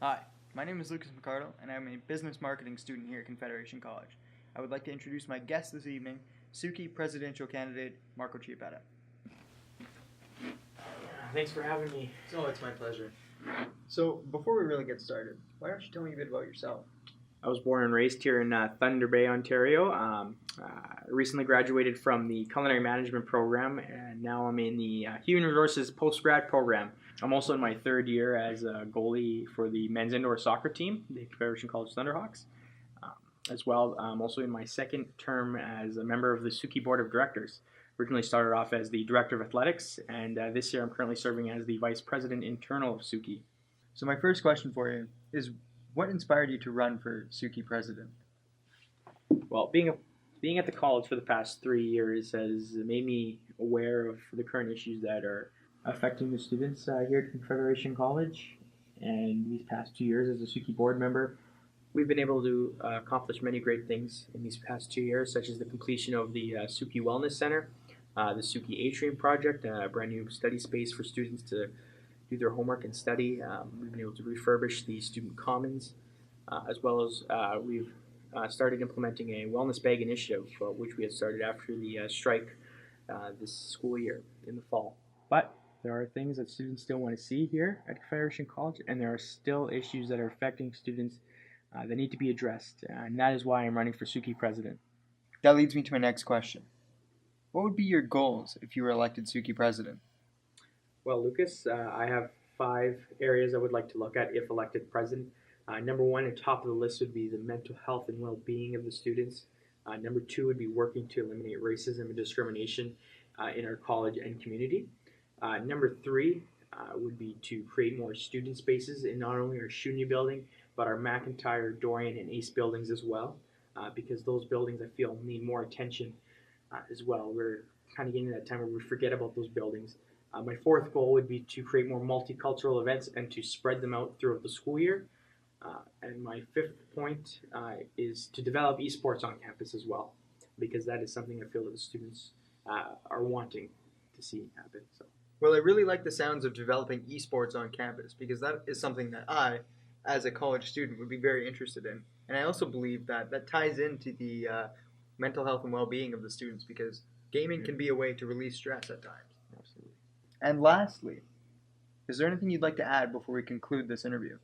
Hi, my name is Lucas McCardle, and I'm a business marketing student here at Confederation College. I would like to introduce my guest this evening, SUCCI presidential candidate Marco Chiappetta. Thanks for having me. Oh, it's my pleasure. So, before we really get started, why don't you tell me a bit about yourself? I was born and raised here in Thunder Bay, Ontario. Recently graduated from the Culinary Management program, and now I'm in the Human Resources Post-Grad program. I'm also in my third year as a goalie for the men's indoor soccer team, the Confederation College Thunderhawks. As well, I'm also in my second term as a member of the SUCCI Board of Directors. Originally started off as the Director of Athletics, and this year I'm currently serving as the Vice President Internal of SUCCI. So my first question for you is, what inspired you to run for SUCCI president? Well, being at the college for the past 3 years has made me aware of the current issues that are affecting the students here at Confederation College. And these past 2 years as a SUCCI board member, we've been able to accomplish many great things in these past 2 years, such as the completion of the SUCCI Wellness Center, the SUCCI Atrium Project, a brand new study space for students to do their homework and study. We've been able to refurbish the student commons, as well as we've started implementing a wellness bag initiative, which we had started after the strike this school year in the fall. But there are things that students still want to see here at Confederation College, and there are still issues that are affecting students that need to be addressed, and that is why I'm running for SUCCI president. That leads me to my next question. What would be your goals if you were elected SUCCI president? Well, Lucas, I have 5 areas I would like to look at if elected president. Number 1, at the top of the list would be the mental health and well-being of the students. Number 2 would be working to eliminate racism and discrimination in our college and community. Number 3 would be to create more student spaces in not only our SUNY building, but our McIntyre, Dorian, and Ace buildings as well, because those buildings I feel need more attention as well. We're kind of getting to that time where we forget about those buildings. My 4th goal would be to create more multicultural events and to spread them out throughout the school year. And my 5th point is to develop esports on campus as well, because that is something I feel that the students are wanting to see happen. So. Well, I really like the sounds of developing esports on campus, because that is something that I, as a college student, would be very interested in. And I also believe that that ties into the mental health and well-being of the students, because gaming can be a way to release stress at times. Absolutely. And lastly, is there anything you'd like to add before we conclude this interview?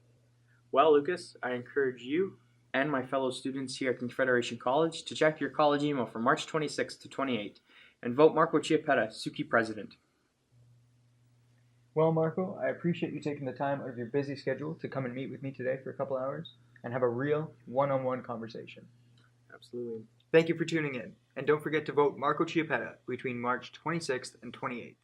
Well, Lucas, I encourage you and my fellow students here at Confederation College to check your college email from March 26th to 28th and vote Marco Chiappetta, SUCCI president. Well, Marco, I appreciate you taking the time out of your busy schedule to come and meet with me today for a couple hours and have a real one-on-one conversation. Absolutely. Thank you for tuning in, and don't forget to vote Marco Chiappetta between March 26th and 28th.